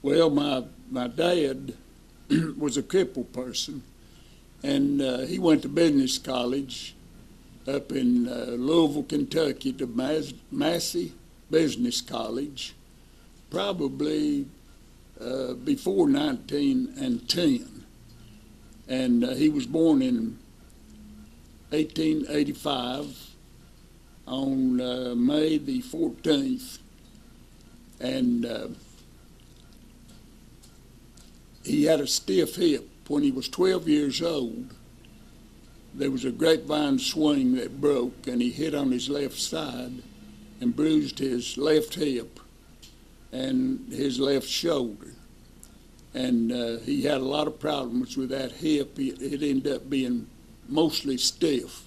Well, my dad was a crippled person, and he went to business college up in Louisville, Kentucky, to Massey Business College, probably before 1910. And he was born in 1885 on May the 14th. And he had a stiff hip. When he was 12 years old, there was a grapevine swing that broke, and he hit on his left side and bruised his left hip and his left shoulder. And he had a lot of problems with that hip. It ended up being mostly stiff.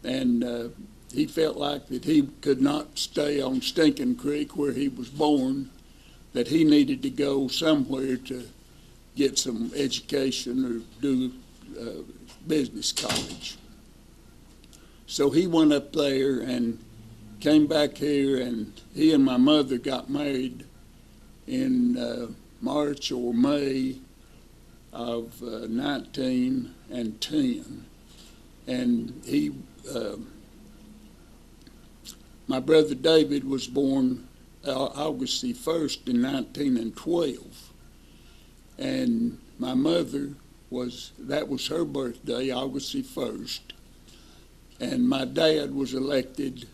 And he felt like that he could not stay on Stinking Creek where he was born, that he needed to go somewhere to get some education or do business college. So he went up there and came back here, and he and my mother got married in March or May of 1910. And he, my brother David was born August the 1st in 1912. And my mother that was her birthday, August the 1st. And my dad was elected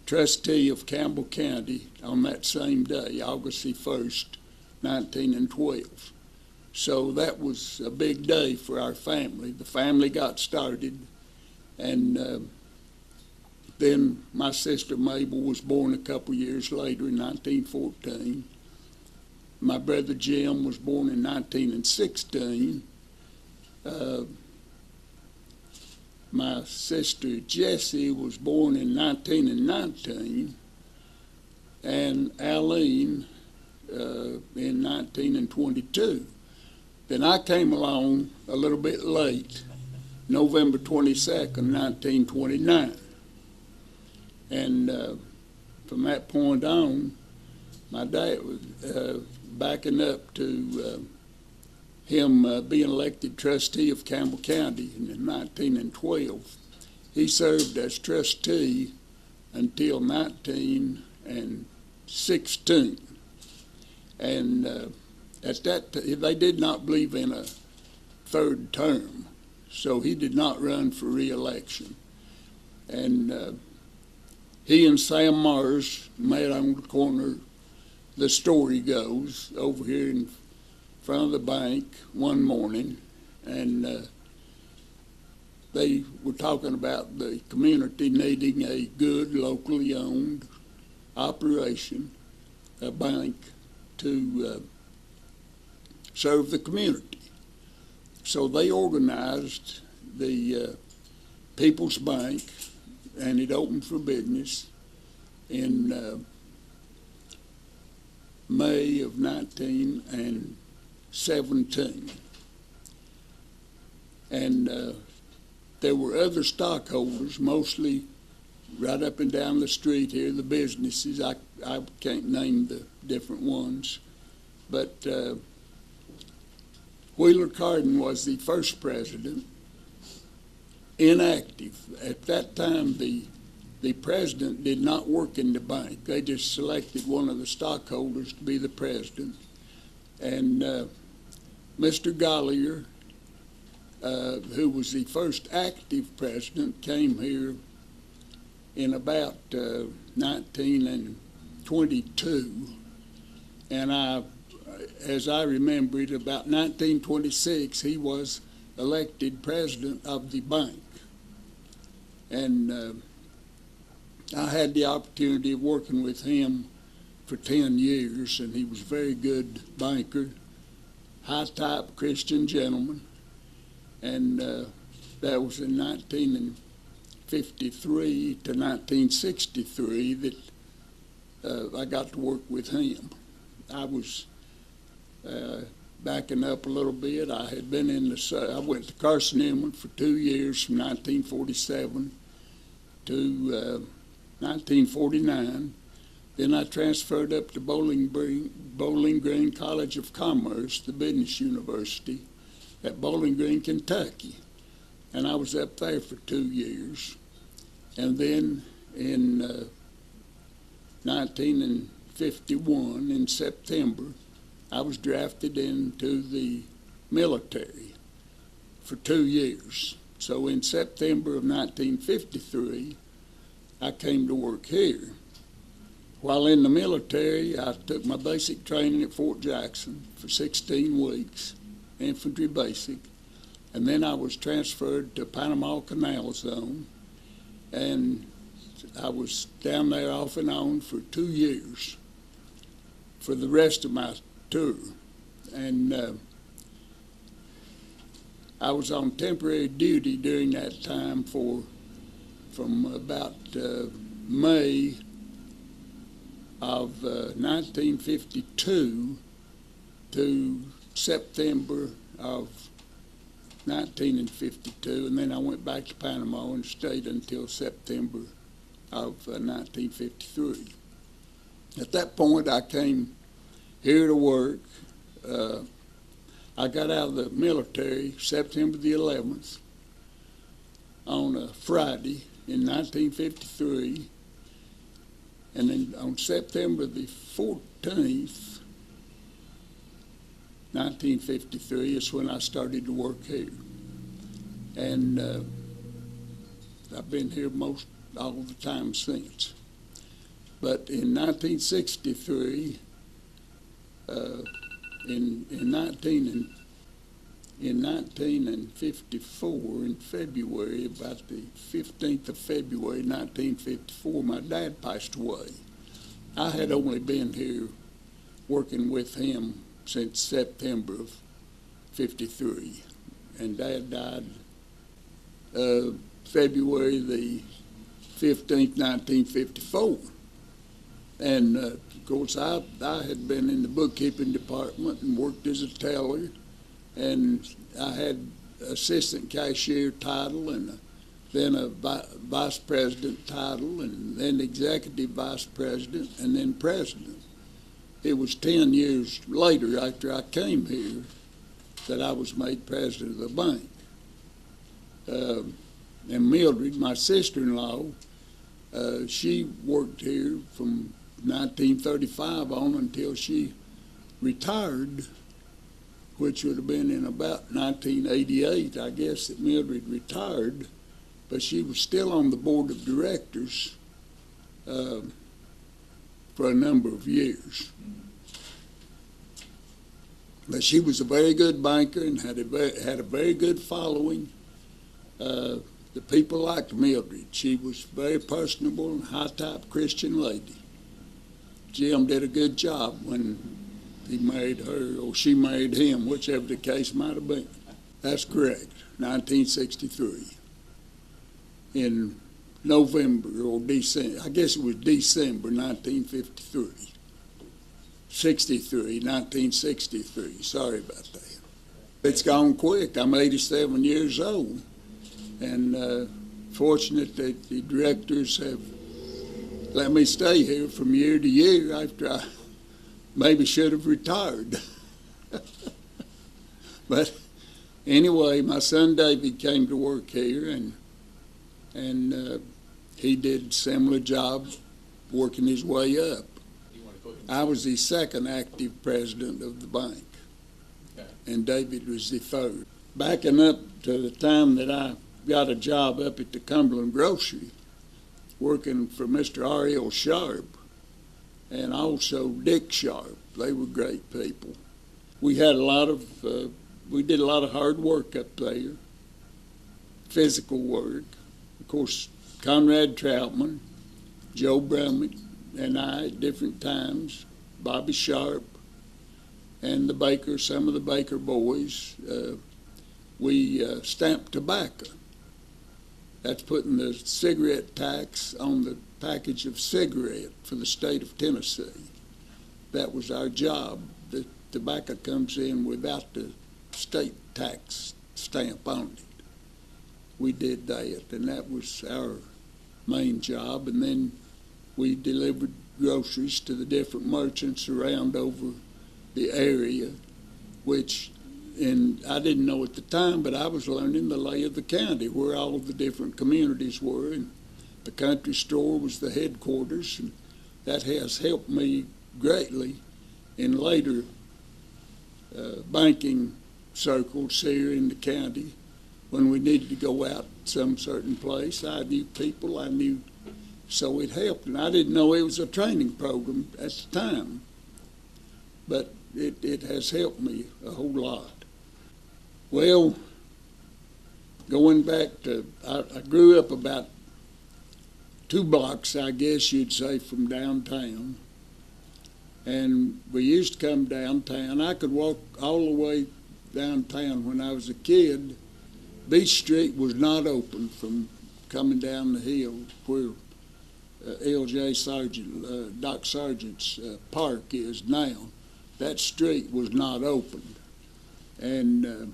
trustee of Campbell County on that same day, August the 1st, 1912. So that was a big day for our family. The family got started, and then my sister Mabel was born a couple years later in 1914. My brother Jim was born in 1916. My sister Jessie was born in 1919, and Aline in 1922. Then I came along a little bit late, November 22nd, 1929. And from that point on, my dad was backing up to him being elected trustee of Campbell County in 1912. He served as trustee until 1916. And at that they did not believe in a third term, so he did not run for re-election. And he and Sam Mars met on the corner, the story goes, over here in front of the bank one morning, and they were talking about the community needing a good, locally owned operation, a bank, to serve the community. So they organized the People's Bank, and it opened for business in May of 1917. And there were other stockholders, mostly right up and down the street here, the businesses. I can't name the different ones. But Wheeler Carden was the first president, inactive. At that time, the president did not work in the bank. They just selected one of the stockholders to be the president. And Mr. Gollier, who was the first active president, came here in about 1922. And as I remember it, about 1926, he was elected president of the bank. And I had the opportunity of working with him for 10 years, and he was a very good banker, high-type Christian gentleman. And that was in 1953 to 1963 that I got to work with him. I was backing up a little bit. I had been I went to Carson Inman for 2 years from 1947 to 1949. Then I transferred up to Bowling Green College of Commerce, the business university at Bowling Green, Kentucky. And I was up there for 2 years. And then in 1951, in September, I was drafted into the military for 2 years. So in September of 1953, I came to work here. While in the military, I took my basic training at Fort Jackson for 16 weeks, infantry basic, and then I was transferred to Panama Canal Zone, and I was down there off and on for 2 years for the rest of my tour. And I was on temporary duty during that time from about May of 1952 to September of 1952, and then I went back to Panama and stayed until September of 1953. At that point, I came here to work. I got out of the military September the 11th on a Friday in 1953, and then on September the 14th, 1953 is when I started to work here. And I've been here most all the time since. But in 1963, in 1954, in February, about the 15th of February 1954, my dad passed away. I had only been here working with him since September of 53, and Dad died February the 15th, 1954. And of course, I had been in the bookkeeping department and worked as a teller, and I had assistant cashier title, and then a vice president title, and then executive vice president, and then president. It was 10 years later, after I came here, that I was made president of the bank. And Mildred, my sister-in-law, she worked here from 1935 on until she retired, which would have been in about 1988, I guess, that Mildred retired, but she was still on the board of directors for a number of years. But she was a very good banker and had a very good following. The people liked Mildred. She was very personable and high-type Christian lady. Jim did a good job when he married her, or she married him, whichever the case might have been. That's correct, 1963. In November or December, I guess it was December 1953. 1963, sorry about that. It's gone quick. I'm 87 years old, and fortunate that the directors have let me stay here from year to year after I maybe should have retired. But anyway, my son David came to work here, and he did a similar job working his way up. I was the second active president of the bank, and David was the third. Backing up to the time that I got a job up at the Cumberland Grocery, working for Mr. R.L. Sharp, and also Dick Sharp. They were great people. We had we did a lot of hard work up there, physical work. Of course, Conrad Troutman, Joe Brummett, and I at different times, Bobby Sharp, and the Baker, some of the Baker boys, we stamped tobacco. That's putting the cigarette tax on the package of cigarette for the state of Tennessee. That was our job. The tobacco comes in without the state tax stamp on it. We did that, and that was our main job. And then we delivered groceries to the different merchants around over the area, which, and I didn't know at the time, but I was learning the lay of the county, where all of the different communities were, and the country store was the headquarters, and that has helped me greatly in later banking circles here in the county. When we needed to go out some certain place, I knew people, so it helped. And I didn't know it was a training program at the time, but it has helped me a whole lot. Well, going back to, I grew up about 2 blocks, I guess you'd say, from downtown. And we used to come downtown. I could walk all the way downtown when I was a kid. Beach Street was not open from coming down the hill where L.J. Sargent, Doc Sargent's park is now. That street was not open. And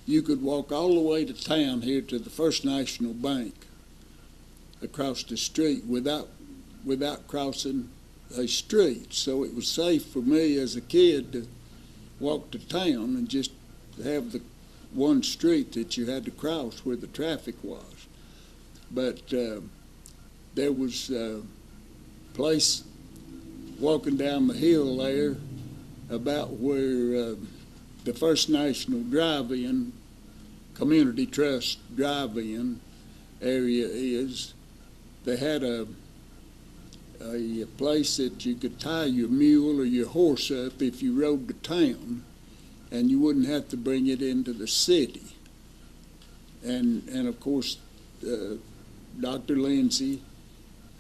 you could walk all the way to town here to the First National Bank across the street without crossing a street. So it was safe for me as a kid to walk to town and just have the one street that you had to cross where the traffic was. But there was a place walking down the hill there about where the First National Drive-In, Community Trust Drive-In area is. They had a place that you could tie your mule or your horse up if you rode to town, and you wouldn't have to bring it into the city. And of course, Dr. Lindsay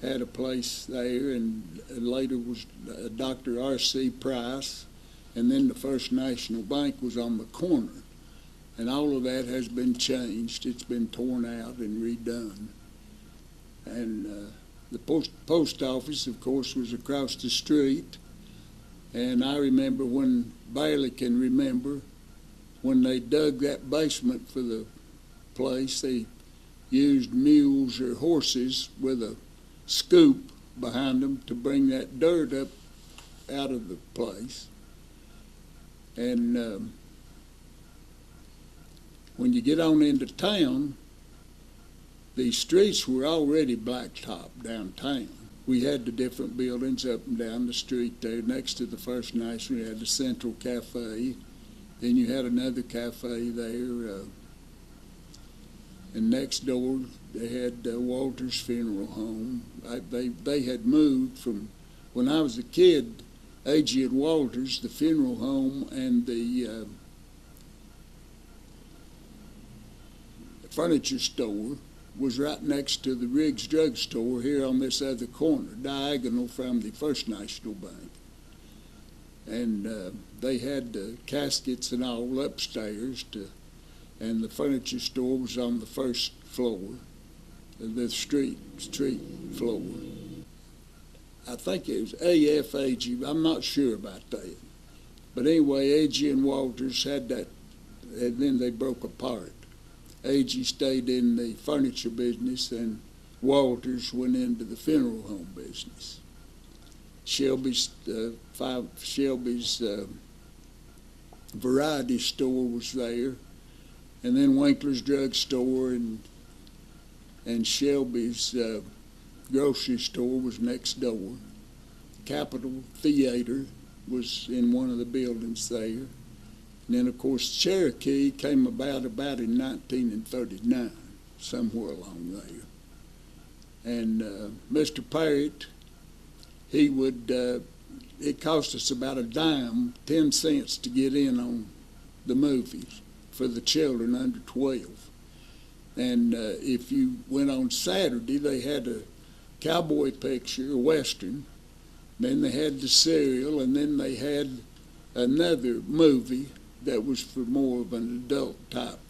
had a place there, and later was Dr. R.C. Price, and then the First National Bank was on the corner. And all of that has been changed. It's been torn out and redone. And the post office, of course, was across the street. And I remember barely can remember, when they dug that basement for the place, they used mules or horses with a scoop behind them to bring that dirt up out of the place. And when you get on into town, the streets were already blacktop downtown. We had the different buildings up and down the street there. Next to the First National, you had the Central Cafe. Then you had another cafe there. And next door, they had Walter's Funeral Home. They had moved from, when I was a kid, A.G. and Walter's, the funeral home, and the furniture store was right next to the Riggs Drug Store here on this other corner, diagonal from the First National Bank. And they had caskets and all upstairs, and the furniture store was on the first floor, the street floor. I think it was AFAG, I'm not sure about that. But anyway, A.G. and Walters had that, and then they broke apart. A.G. stayed in the furniture business, and Walters went into the funeral home business. Shelby's variety store was there, and then Winkler's Drug Store and Shelby's grocery store was next door. Capitol Theater was in one of the buildings there. And then, of course, Cherokee came about in 1939, somewhere along there. And Mr. Parrott, he would, it cost us about a dime, 10 cents to get in on the movies for the children under 12. And if you went on Saturday, they had a cowboy picture, a Western, then they had the serial, and then they had another movie that was for more of an adult type.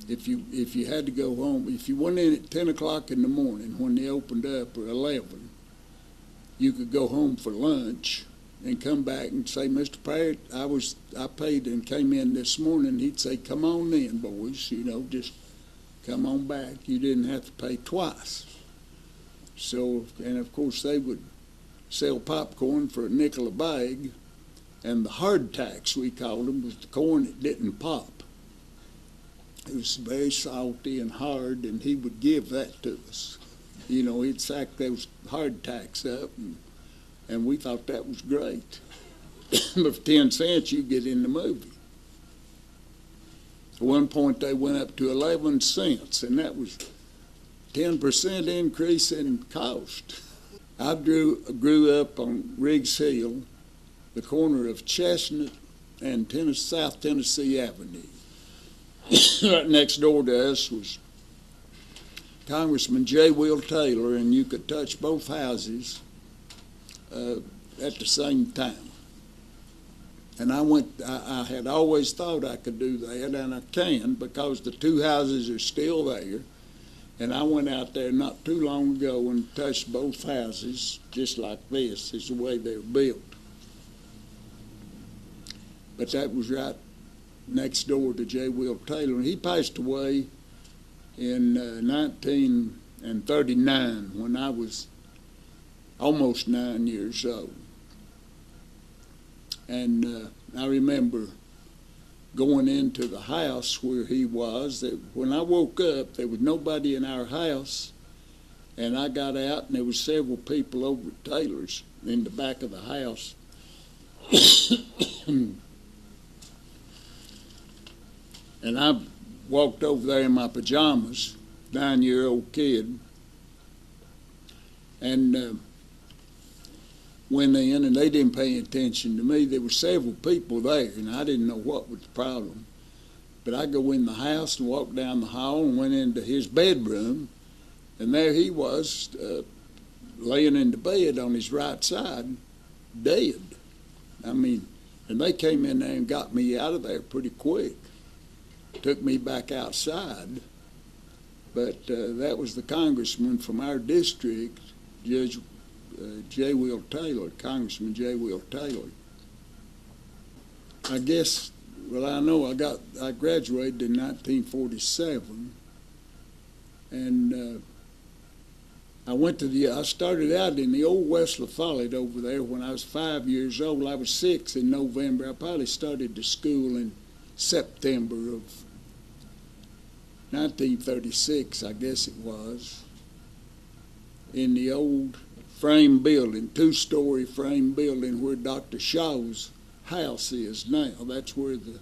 If you had to go home, if you went in at 10 o'clock in the morning when they opened up, or 11, you could go home for lunch and come back and say, Mr. Parrott, I paid and came in this morning. He'd say, come on in, boys, just come on back. You didn't have to pay twice. So, and of course they would sell popcorn for a nickel a bag, and the hardtacks, we called them, was the corn that didn't pop. It was very salty and hard, and he would give that to us. You know, he'd sack those hardtacks up, and we thought that was great. But for 10 cents, you get in the movie. At one point, they went up to 11 cents, and that was 10% increase in cost. I grew up on Riggs Hill, the corner of Chestnut and South Tennessee Avenue. Right next door to us was Congressman J. Will Taylor, and you could touch both houses at the same time. And I had always thought I could do that, and I can, because the two houses are still there. And I went out there not too long ago and touched both houses, just like this, is the way they're built. But that was right next door to J. Will Taylor. And he passed away in 1939 when I was almost 9 years old. And I remember going into the house where he was. When I woke up, there was nobody in our house, and I got out, and there was several people over at Taylor's in the back of the house. And I walked over there in my pajamas, 9-year-old kid, and went in, and they didn't pay attention to me. There were several people there, and I didn't know what was the problem. But I go in the house and walked down the hall and went into his bedroom, and there he was, laying in the bed on his right side, dead. I mean, and they came in there and got me out of there pretty quick. Took me back outside. But that was the congressman from our district, Judge J. Will Taylor, Congressman J. Will Taylor. I guess, well, I know I graduated in 1947, and I started out in the old West La Follette over there when I was 5 years old. I was 6 in November. I probably started to school in September of 1936, I guess it was, in the old frame building, 2-story frame building where Dr. Shaw's house is now. That's where the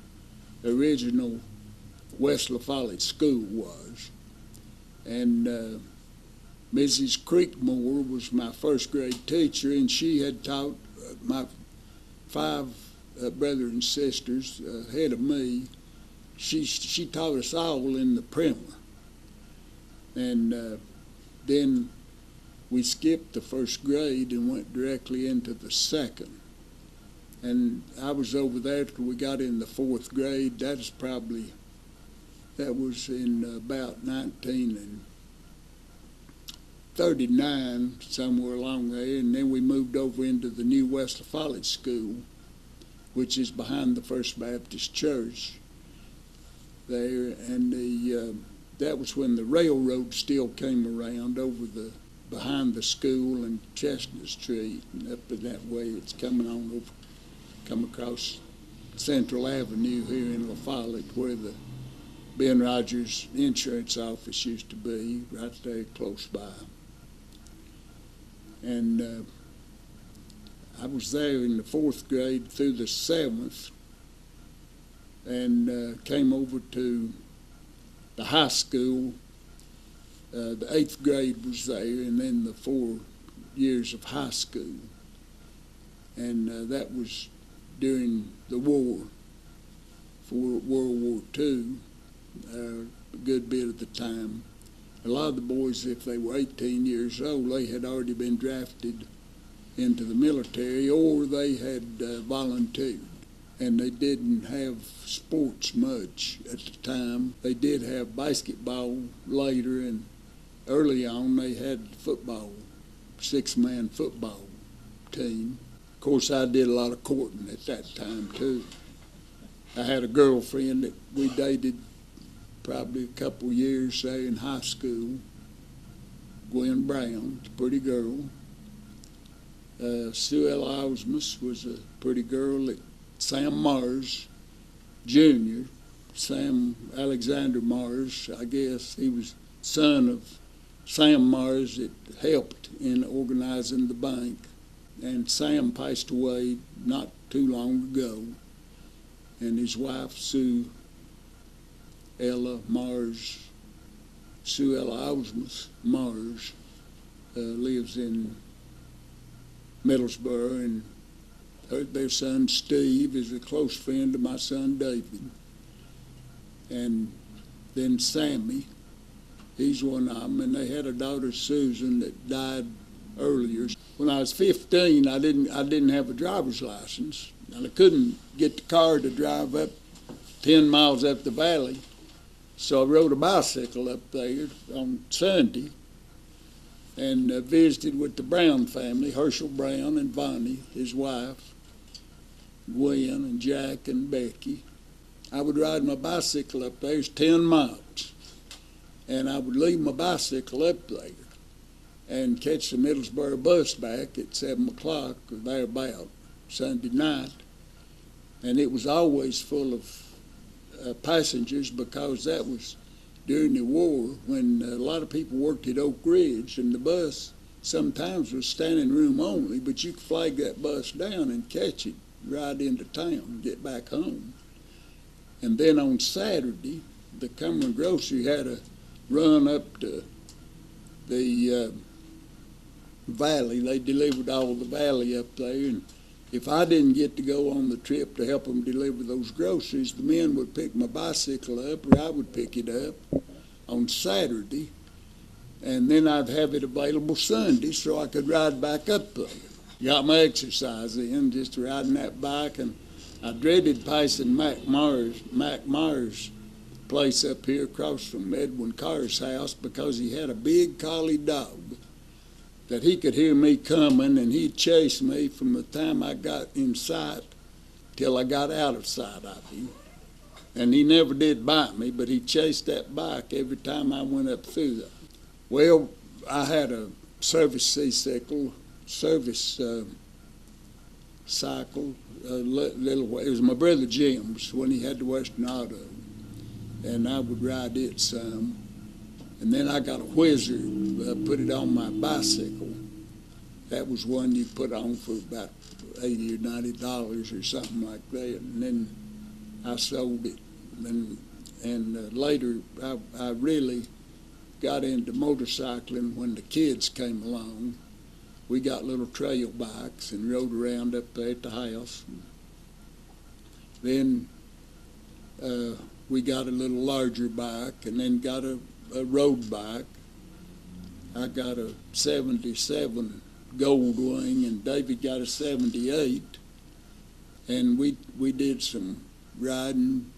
original West La Follette School was. And Mrs. Creekmore was my first grade teacher, and she had taught my 5 brothers and sisters ahead of me. She taught us all in the primer. And then we skipped the first grade and went directly into the second. And I was over there till we got in the 4th grade. That was in about 1939, somewhere along there. And then we moved over into the new West La Follette School, which is behind the First Baptist Church there. And that was when the railroad still came around over behind the school and Chestnut Street, and up in that way it's come across Central Avenue here in La Follette, where the Ben Rogers insurance office used to be, right there close by. And I was there in the 4th grade through the 7th, and came over to the high school. The 8th grade was there, and then the 4 years of high school. And that was during the war, for World War II, a good bit of the time. A lot of the boys, if they were 18 years old, they had already been drafted into the military, or they had volunteered. And they didn't have sports much at the time. They did have basketball later, and early on they had football, 6-man football team. Of course, I did a lot of courting at that time, too. I had a girlfriend that we dated probably a couple years there in high school. Gwen Brown, a pretty girl. Sue L. Osmus was a pretty girl. Sam Mars Jr., Sam Alexander Mars, I guess, he was son of Sam Mars that helped in organizing the bank. And Sam passed away not too long ago. And his wife, Sue Ella Mars, Sue Ella Osmus Mars, lives in Middlesboro, and their son Steve is a close friend of my son David. And then Sammy, he's one of them, and they had a daughter Susan that died earlier. When I was 15, I didn't have a driver's license, and I couldn't get the car to drive up 10 miles up the valley. So I rode a bicycle up there on Sunday and visited with the Brown family, Herschel Brown and Vonnie, his wife, Gwen and Jack and Becky. I would ride my bicycle up there, it's 10 miles, and I would leave my bicycle up there and catch the Middlesboro bus back at 7 o'clock or thereabout Sunday night, and it was always full of passengers, because that was during the war when a lot of people worked at Oak Ridge, and the bus sometimes was standing room only, but you could flag that bus down and catch it, ride into town, and get back home. And then on Saturday, the Cumberland Grocery had a run up to the valley. They delivered all the valley up there, and if I didn't get to go on the trip to help them deliver those groceries, the men would pick my bicycle up, or I would pick it up on Saturday, and then I'd have it available Sunday so I could ride back up there. Got my exercise in, just riding that bike, and I dreaded passing Mac Myers' place up here across from Edwin Carr's house, because he had a big collie dog that he could hear me coming, and he'd chase me from the time I got in sight till I got out of sight of him. And he never did bite me, but he chased that bike every time I went up through there. Well, I had a service cycle, little way. It was my brother Jim's when he had the Western Auto, and I would ride it some. And then I got a Whizzer, put it on my bicycle. That was one you put on for about $80 or $90 or something like that. And then I sold it. And later I really got into motorcycling when the kids came along. We got little trail bikes and rode around up there at the house. Then we got a little larger bike, and then got a road bike. I got a 77 Goldwing, and David got a 78. And we did some riding.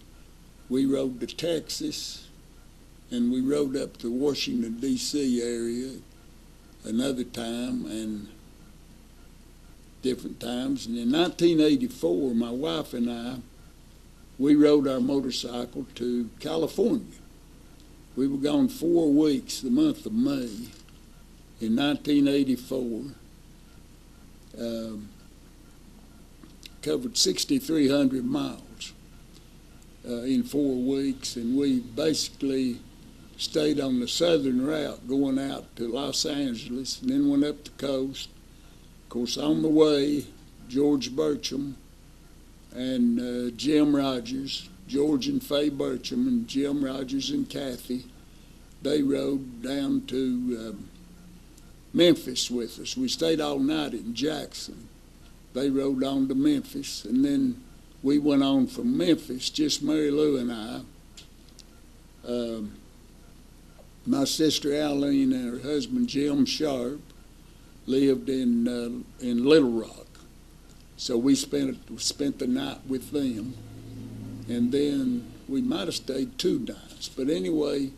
We rode to Texas, and we rode up to Washington, D.C. area another time, and different times. And in 1984, my wife and I, we rode our motorcycle to California. We were gone 4 weeks, the month of May, in 1984. Covered 6,300 miles in 4 weeks, and we basically stayed on the southern route going out to Los Angeles, and then went up the coast. Of course, on the way, George Burcham and Jim Rogers, George and Fay Burcham, and Jim Rogers and Kathy, they rode down to Memphis with us. We stayed all night in Jackson. They rode on to Memphis, and then we went on from Memphis, just Mary Lou and I. My sister Eileen and her husband Jim Sharp lived in Little Rock, so we spent the night with them, and then we might have stayed 2 nights. But anyway,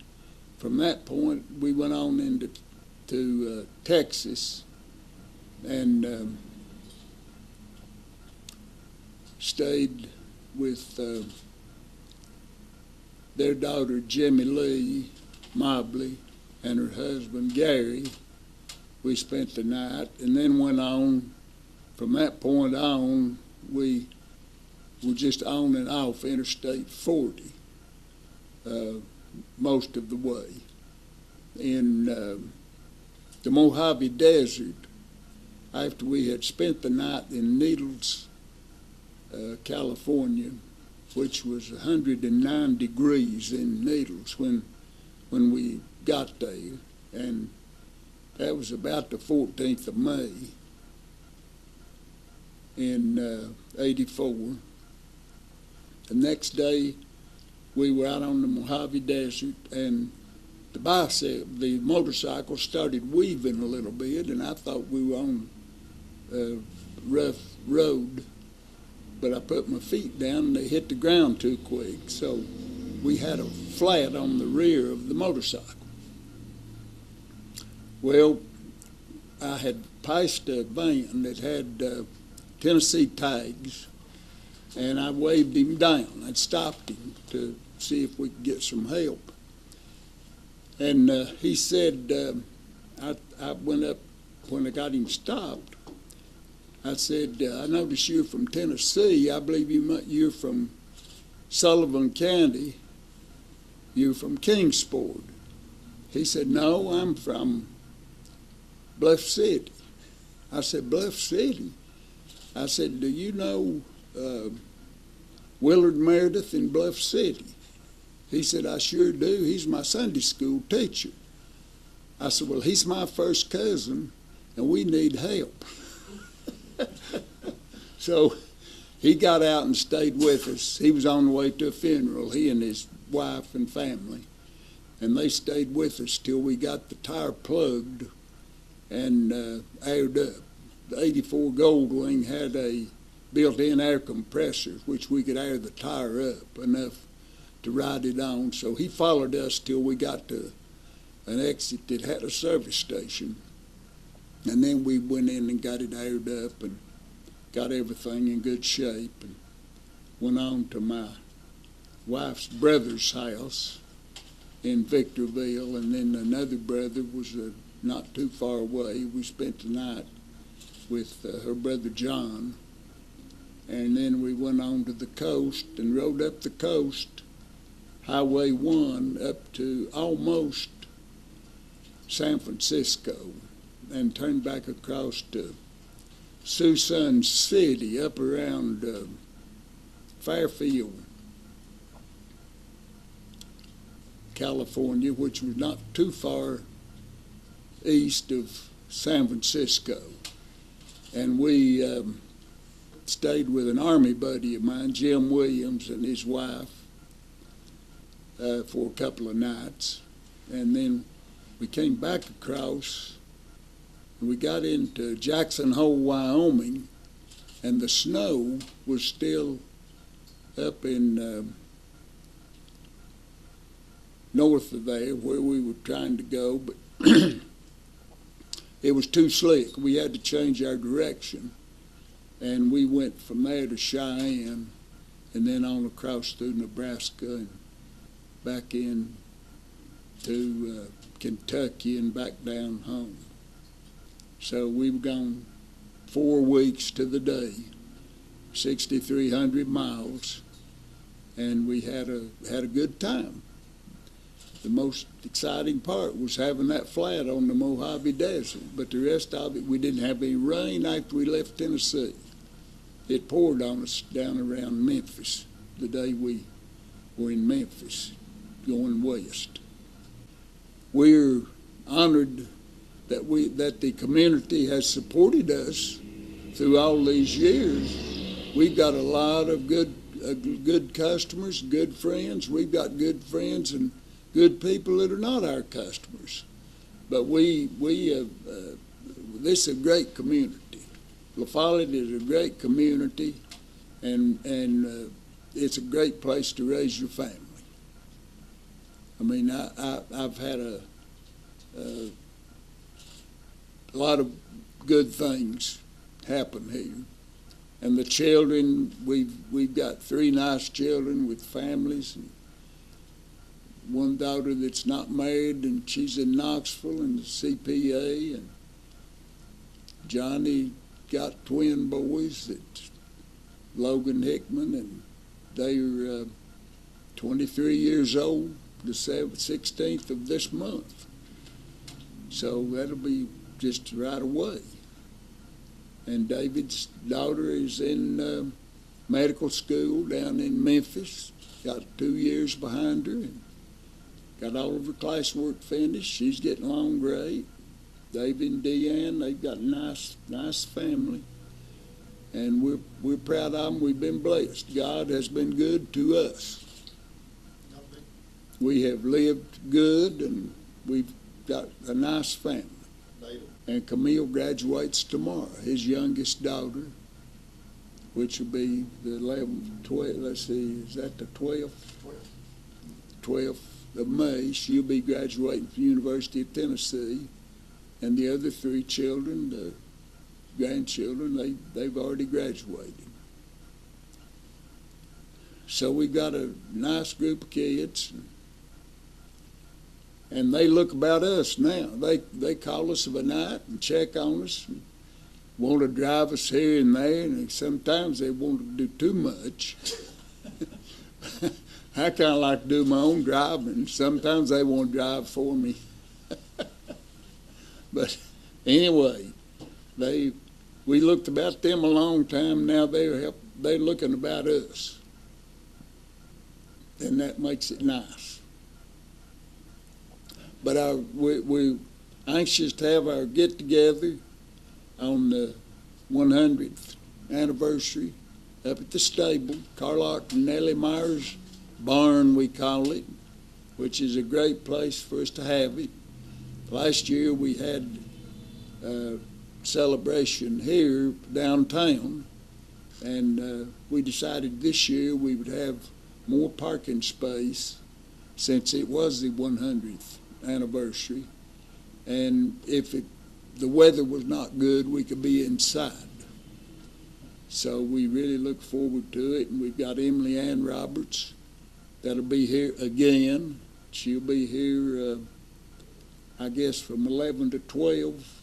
from that point we went on into Texas, and stayed with their daughter Jimmy Lee Mobley and her husband Gary. We spent the night, and then went on. From that point on, we were just on and off Interstate 40 most of the way. In the Mojave Desert, after we had spent the night in Needles, California, which was 109 degrees in Needles when we got there, and that was about the 14th of May in '84. The next day, we were out on the Mojave Desert, and the motorcycle started weaving a little bit, and I thought we were on a rough road, but I put my feet down and they hit the ground too quick, so we had a flat on the rear of the motorcycle. Well, I had passed a van that had Tennessee tags, and I waved him down. I'd stopped him to see if we could get some help. And he said, I went up, when I got him stopped, I said, I noticed you're from Tennessee. I believe you're from Sullivan County. You're from Kingsport. He said, no, I'm from Bluff City. I said, Bluff City? I said, do you know Willard Meredith in Bluff City? He said, I sure do. He's my Sunday school teacher. I said, well, he's my first cousin, and we need help. So he got out and stayed with us. He was on the way to a funeral, he and his wife and family, and they stayed with us till we got the tire plugged and aired up. The '84 Goldwing had a built-in air compressor, which we could air the tire up enough to ride it on. So he followed us till we got to an exit that had a service station. And then we went in and got it aired up and got everything in good shape, and went on to my wife's brother's house in Victorville, and then another brother was not too far away. We spent the night with her brother John, and then we went on to the coast and rode up the coast, Highway 1, up to almost San Francisco, and turned back across to Suisun City, up around Fairfield, California, which was not too far east of San Francisco. And we stayed with an Army buddy of mine, Jim Williams, and his wife for a couple of nights. And then we came back across, and we got into Jackson Hole, Wyoming, and the snow was still up in north of there where we were trying to go, but it was too slick. We had to change our direction, and we went from there to Cheyenne, and then on across through Nebraska and back in to Kentucky and back down home. So we were gone 4 weeks to the day, 6,300 miles, and we had a good time. The most exciting part was having that flat on the Mojave Desert, but the rest of it, we didn't have any rain after we left Tennessee. It poured on us down around Memphis the day we were in Memphis, going west. We're honored that the community has supported us through all these years. We've got a lot of good customers, good friends. We've got good friends and good people that are not our customers. But this is a great community. La Follette is a great community, and it's a great place to raise your family. I mean, I've had a lot of good things happen here. And the children, we've got 3 nice children with families, one daughter that's not married, and she's in Knoxville and the CPA. And Johnny got twin boys, that Logan Hickman, and they're 23 years old, the 16th of this month. So that'll be just right away. And David's daughter is in medical school down in Memphis, got 2 years behind her, and got all of her classwork finished. She's getting along great. David and Deanne, they've got a nice family. And we're proud of them. We've been blessed. God has been good to us. We have lived good, and we've got a nice family. And Camille graduates tomorrow, his youngest daughter, which will be the 11th, 12th, let's see, is that the 12th? 12th of May. She'll be graduating from the University of Tennessee. And the other 3 children, the grandchildren, they've already graduated. So we've got a nice group of kids. And they look about us now. They call us of a night and check on us and want to drive us here and there, and sometimes they want to do too much. I kind of like to do my own driving. Sometimes they want to drive for me. But anyway, we looked about them a long time. Now they're looking about us, and that makes it nice. But we're anxious to have our get-together on the 100th anniversary up at the stable, Carlock and Nellie Myers barn, we call it, which is a great place for us to have it. Last year we had a celebration here downtown, and we decided this year we would have more parking space since it was the 100th anniversary, and if the weather was not good, we could be inside. So we really look forward to it, and we've got Emily Ann Roberts that'll be here again. She'll be here, I guess, from 11 to 12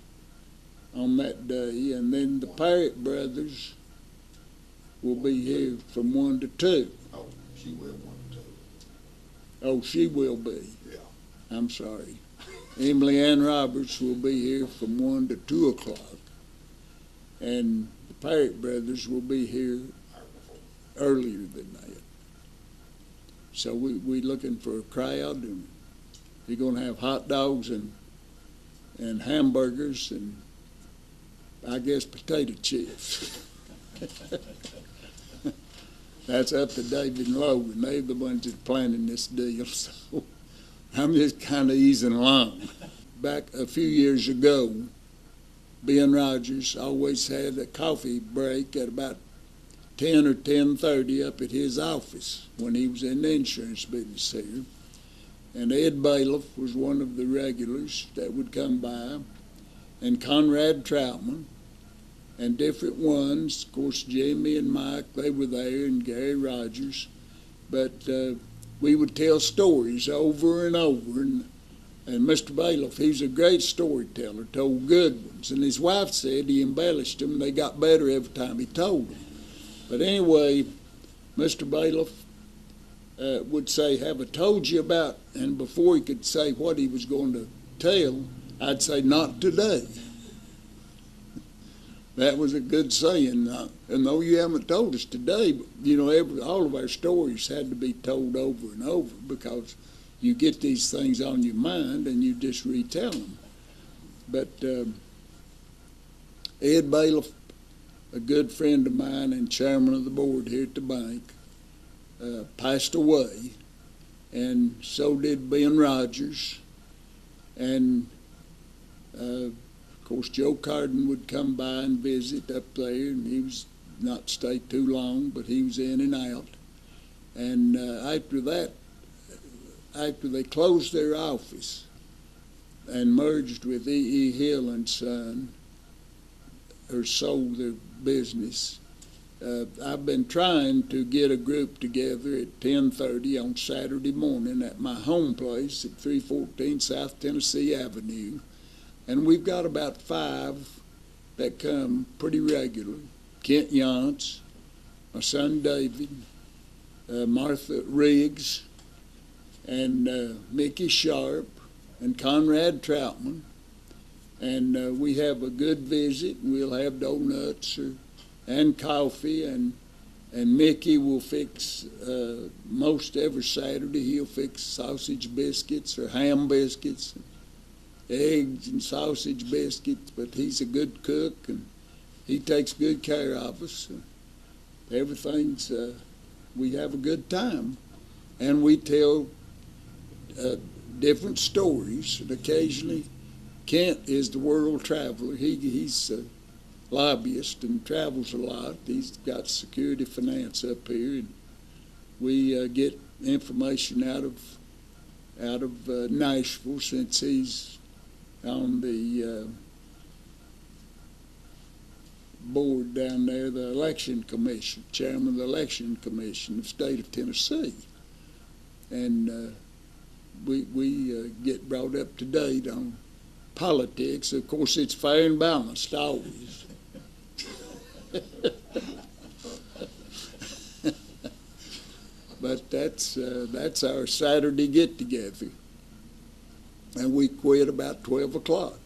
on that day, and then the Parrott brothers will be here from 1 to 2. Oh, she will 1 to 2. Oh, she will be. Yeah. I'm sorry. Emily Ann Roberts will be here from 1 to 2 o'clock. And the Parrott brothers will be here earlier than that. So we're looking for a crowd, and you're going to have hot dogs and hamburgers and, I guess, potato chips. That's up to David and Logan. They're the ones that's planning this deal, so I'm just kind of easing along. Back a few years ago, Ben Rogers always had a coffee break at about 10 or 10:30 up at his office when he was in the insurance business here. And Ed Bailiff was one of the regulars that would come by, and Conrad Troutman, and different ones. Of course, Jimmy and Mike, they were there, and Gary Rogers. But we would tell stories over and over, and Mr. Bailiff, he's a great storyteller, told good ones. And his wife said he embellished them, and they got better every time he told them. But anyway, Mr. Bailiff would say, "Have I told you about," and before he could say what he was going to tell, I'd say, "Not today." That was a good saying. And though you haven't told us today, but, you know, all of our stories had to be told over and over, because you get these things on your mind and you just retell them. But Ed Bailiff, a good friend of mine and chairman of the board here at the bank, passed away, and so did Ben Rogers. And of course, Joe Carden would come by and visit up there, and he was not stay too long, but he was in and out. And after that, after they closed their office and merged with E.E. Hill and Son, or sold their business, I've been trying to get a group together at 10:30 on Saturday morning at my home place at 314 South Tennessee Avenue. And we've got about 5 that come pretty regularly. Kent Yance, my son David, Martha Riggs, and Mickey Sharp, and Conrad Troutman. And we have a good visit, and we'll have donuts and coffee, and Mickey will fix, most every Saturday he'll fix sausage biscuits or ham biscuits, eggs and sausage biscuits, but he's a good cook, and he takes good care of us. Everything's, we have a good time, and we tell different stories, and occasionally Kent is the world traveler. He's a lobbyist and travels a lot. He's got security finance up here, and we get information out of Nashville, since he's on the board down there, the election commission, chairman of the election commission of the state of Tennessee. And we get brought up to date on politics. Of course, it's fair and balanced always. But that's our Saturday get-together. And we quit about 12 o'clock.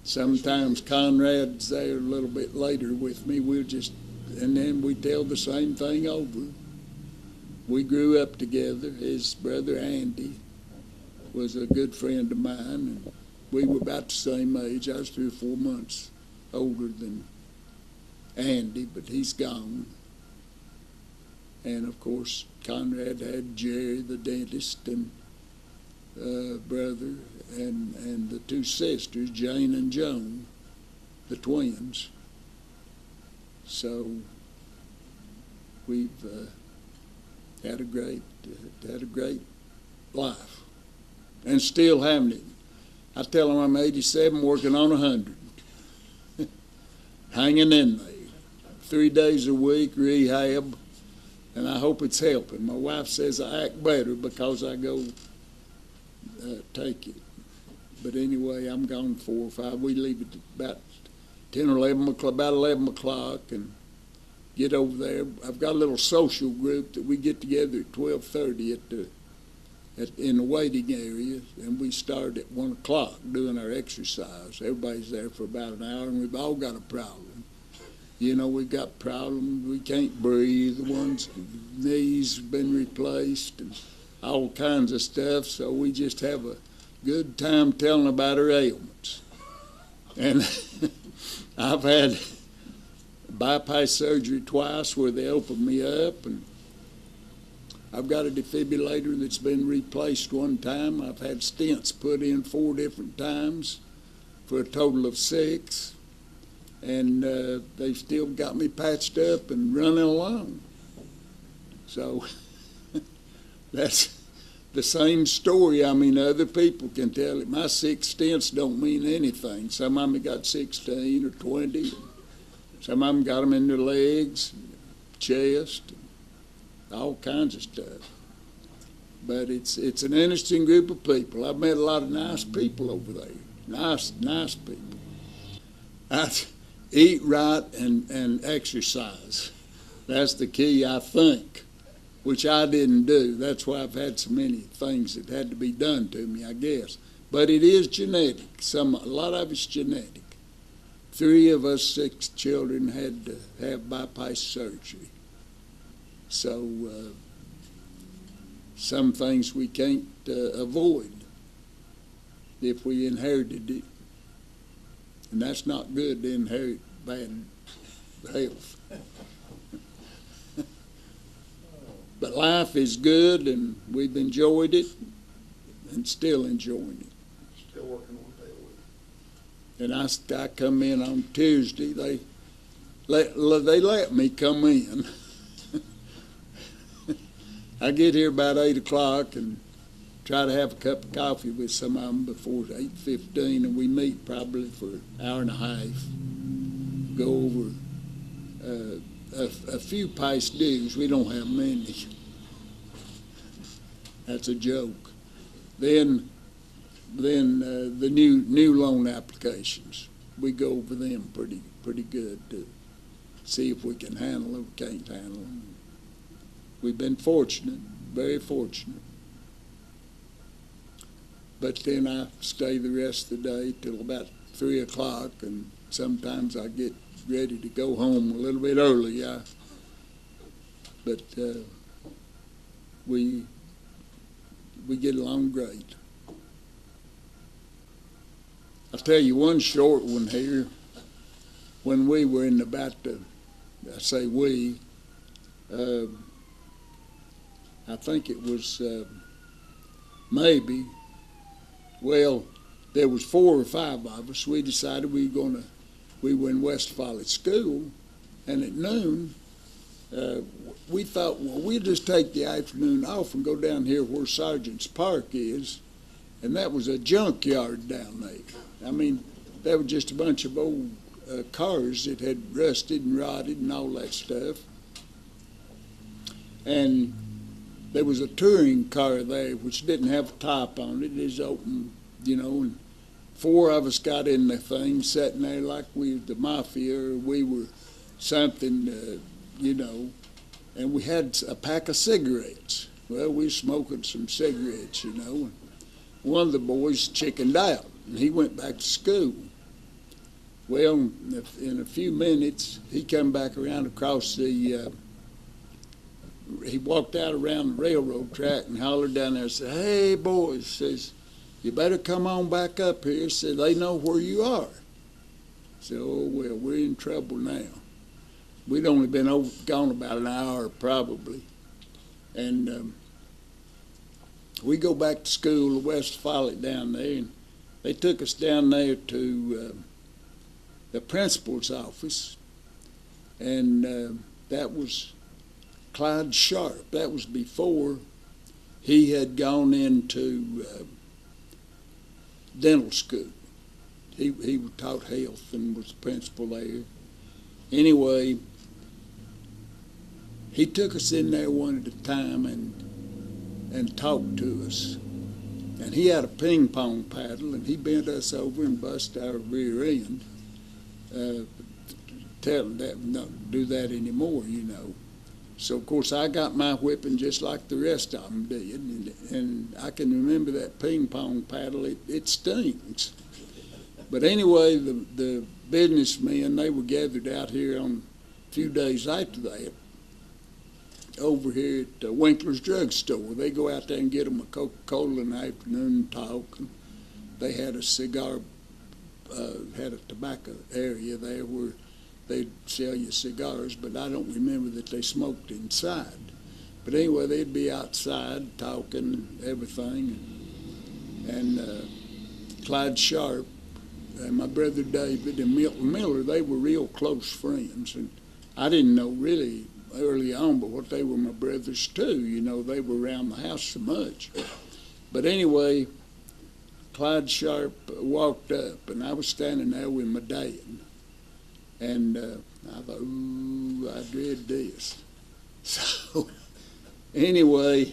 Sometimes Conrad's there a little bit later with me. And then we tell the same thing over. We grew up together. His brother Andy was a good friend of mine, and we were about the same age. I was 3 or 4 months older than Andy, but he's gone. And of course, Conrad had Jerry, the dentist, and brother, and the 2 sisters, Jane and Joan, the twins. So we've had a great life, and still having it. I tell them I'm 87, working on 100, hanging in there, 3 days a week, rehab, and I hope it's helping. My wife says I act better because I go take it. But anyway, I'm gone 4 or 5. We leave at about 10 or 11 o'clock, about 11 o'clock, and get over there. I've got a little social group that we get together at 12:30 in the waiting area, and we start at 1 o'clock doing our exercise. Everybody's there for about an hour, and we've all got a problem. You know, we've got problems. We can't breathe. The one's knees have been replaced, and all kinds of stuff. So we just have a good time telling about our ailments. And I've had bypass surgery twice where they opened me up, and I've got a defibrillator that's been replaced 1 time. I've had stents put in 4 different times for a total of 6. And they've still got me patched up and running along. So that's the same story. I mean, other people can tell it. My 6 stents don't mean anything. Some of them got 16 or 20. Some of them got them in their legs, chest, all kinds of stuff. But it's an interesting group of people. I've met a lot of nice people over there. Nice people. Eat right and exercise. That's the key, I think, which I didn't do. That's why I've had so many things that had to be done to me, I guess. But it is genetic. A lot of it's genetic. 3 of us 6 children had to have bypass surgery. So some things we can't avoid if we inherited it. And that's not good to inherit bad health. But life is good, and we've enjoyed it and still enjoying it. Still working 1 day a week. And I come in on Tuesday. They let me come in. I get here about 8 o'clock and try to have a cup of coffee with some of them before 8:15, and we meet probably for an hour and a half, go over a few past dues. We don't have many. That's a joke. Then the new loan applications. We go over them pretty good to see if we can handle them. We can't handle them. We've been fortunate, very fortunate. But then I stay the rest of the day till about 3 o'clock, and sometimes I get ready to go home a little bit early. But we get along great. I'll tell you one short one here. When we were in about the, I say we, I think it was maybe, well, there was 4 or 5 of us. We decided we were in West Foley School, and at noon, we thought, well, we'll just take the afternoon off and go down here where Sergeant's Park is, and that was a junkyard down there. I mean, that was just a bunch of old cars that had rusted and rotted and all that stuff. And there was a touring car there which didn't have a top on it. It was open, and 4 of us got in the thing, sitting there like we were the mafia or we were something, and we had a pack of cigarettes. Well, we were smoking some cigarettes, and one of the boys chickened out, and he went back to school. Well, in a few minutes, he come back around across the, he walked out around the railroad track and hollered down there and said, "Hey, boys," says, "you better come on back up here." Said, "They know where you are." Said, "Oh, well, we're in trouble now." We'd only been gone about an hour probably. And we go back to school, West Foley down there, and they took us down there to the principal's office, and that was Clyde Sharp. That was before he had gone into dental school. He taught health and was the principal there. Anyway, he took us in there one at a time and talked to us. And he had a ping pong paddle, and he bent us over and bust our rear end. Tell him that not do that anymore, So, of course, I got my whipping just like the rest of them did. And I can remember that ping pong paddle. It stings. But anyway, the businessmen, they were gathered out here on a few days after that, over here at Winkler's Drugstore. They go out there and get them a Coca-Cola in the afternoon and talk. And they had a cigar, had a tobacco area there where they'd sell you cigars, but I don't remember that they smoked inside. But anyway, they'd be outside talking and everything. And Clyde Sharp and my brother David and Milton Miller, they were real close friends. And I didn't know really early on, but what they were my brothers too. They were around the house so much. But anyway, Clyde Sharp walked up, and I was standing there with my dad. And I thought, ooh, I dread this. So anyway,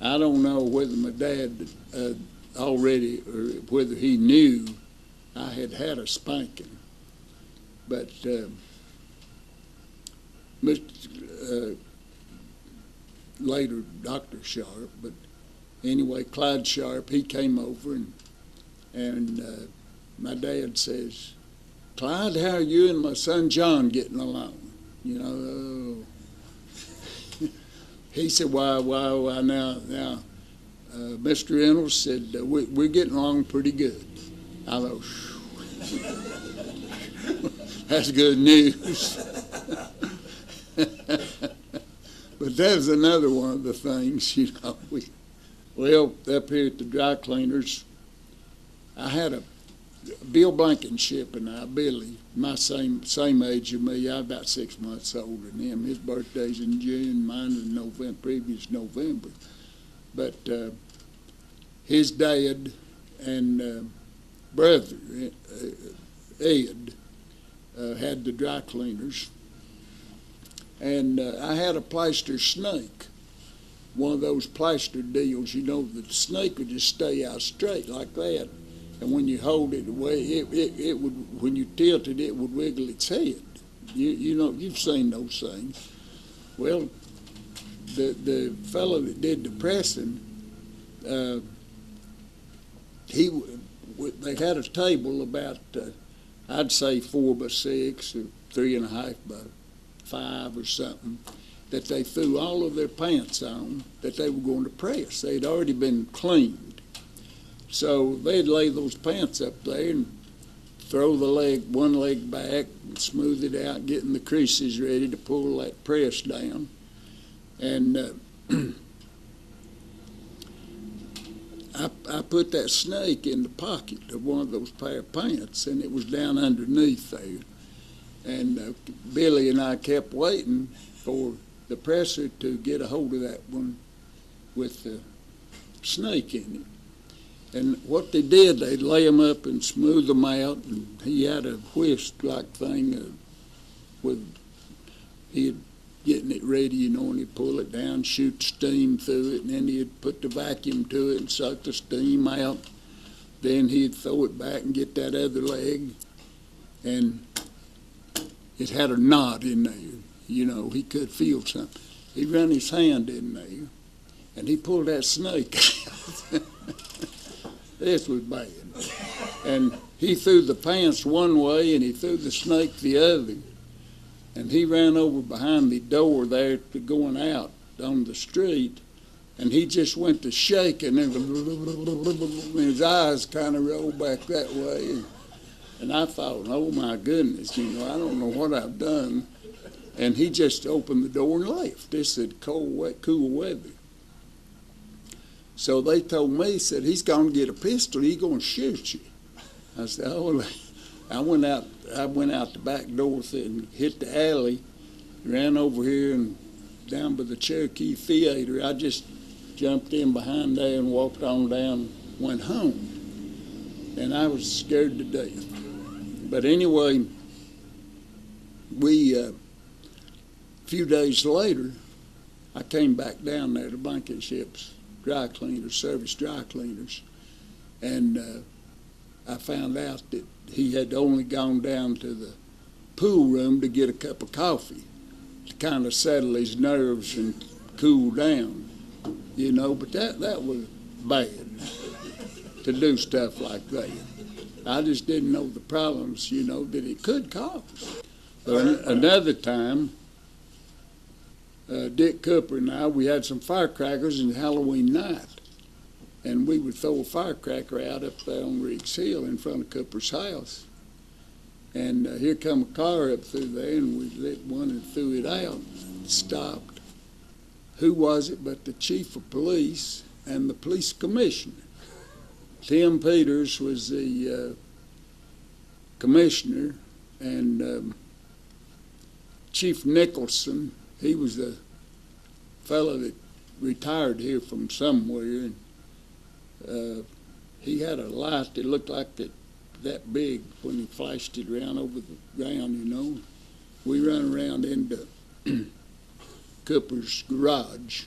I don't know whether my dad already, or whether he knew I had had a spanking. But later Dr. Sharp, but anyway, Clyde Sharp, he came over, and my dad says, "Clyde, how are you and my son John getting along?" He said, why now, Mr. Reynolds said, we're getting along pretty good. I thought, that's good news. But that was another one of the things, well, up here at the dry cleaners, I had a Bill Blankenship and I, Billy, my same age as me. I'm about 6 months older than him. His birthday's in June, mine is November, previous November. But his dad and brother, Ed, had the dry cleaners, and I had a plaster snake, one of those plaster deals, you know, the snake would just stay out straight like that. And when you hold it away, it would, when you tilted it, would wiggle its head. You know, you've seen those things. Well, the fellow that did the pressing, they had a table about, I'd say 4 by 6 or 3.5 by 5 or something, that they threw all of their pants on that they were going to press. They'd already been cleaned. So they'd lay those pants up there and throw one leg back, and smooth it out, getting the creases ready to pull that press down. And I put that snake in the pocket of one of those pair of pants, and it was down underneath there. And Billy and I kept waiting for the presser to get a hold of that one with the snake in it. And what they did, they'd lay them up and smooth them out, and he had a whisk-like thing he'd getting it ready, you know, and he'd pull it down, shoot steam through it, and then he'd put the vacuum to it and suck the steam out. Then he'd throw it back and get that other leg, and it had a knot in there, you know, he could feel something. He run his hand in there, and he pulled that snake out. This was bad. And he threw the pants one way and he threw the snake the other. And he ran over behind the door there to going out on the street, and he just went to shaking, and his eyes kind of rolled back that way. And I thought, oh my goodness, you know, I don't know what I've done. And he just opened the door and left. This is cold, wet, cool weather. So they told me, said, he's going to get a pistol, he's going to shoot you. I said, oh, I went out the back door and hit the alley, ran over here and down by the Cherokee Theater. I just jumped in behind there and walked on down, went home. And I was scared to death. But anyway, a few days later, I came back down there to Blankenship's dry cleaners, service dry cleaners, and I found out that he had only gone down to the pool room to get a cup of coffee to kind of settle his nerves and cool down, you know, but that was bad to do stuff like that. I just didn't know the problems, you know, that it could cause. But another time, Dick Cooper and I, we had some firecrackers on Halloween night, and we would throw a firecracker out up there on Riggs Hill in front of Cooper's house. And here come a car up through there, and we lit one and threw it out, stopped. Who was it but the chief of police and the police commissioner? Tim Peters was the commissioner, and Chief Nicholson, he was the fellow that retired here from somewhere, and he had a light that looked like that big when he flashed it around over the ground, you know. We run around into Cooper's garage,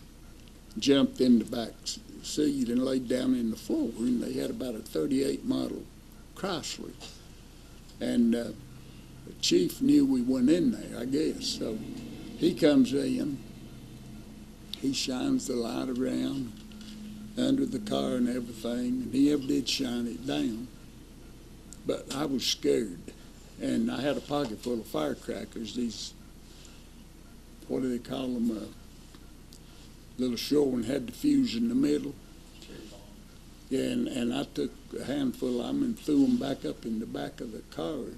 jumped in the back seat and laid down in the floor, and they had about a 38 model Chrysler. And the chief knew we went in there, I guess, so he comes in, he shines the light around under the car and everything, and he ever did shine it down. But I was scared, and I had a pocket full of firecrackers, these, what do they call them, little short one had the fuse in the middle. Yeah, and I took a handful of them and threw them back up in the back of the car.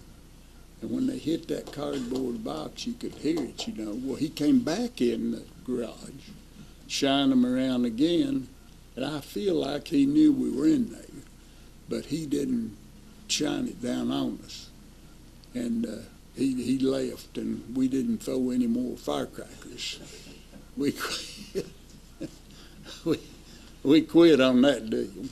And when they hit that cardboard box, you could hear it, you know. Well, he came back in the garage, shined them around again, and I feel like he knew we were in there, but he didn't shine it down on us. And he left, and we didn't throw any more firecrackers. We quit. We quit on that deal.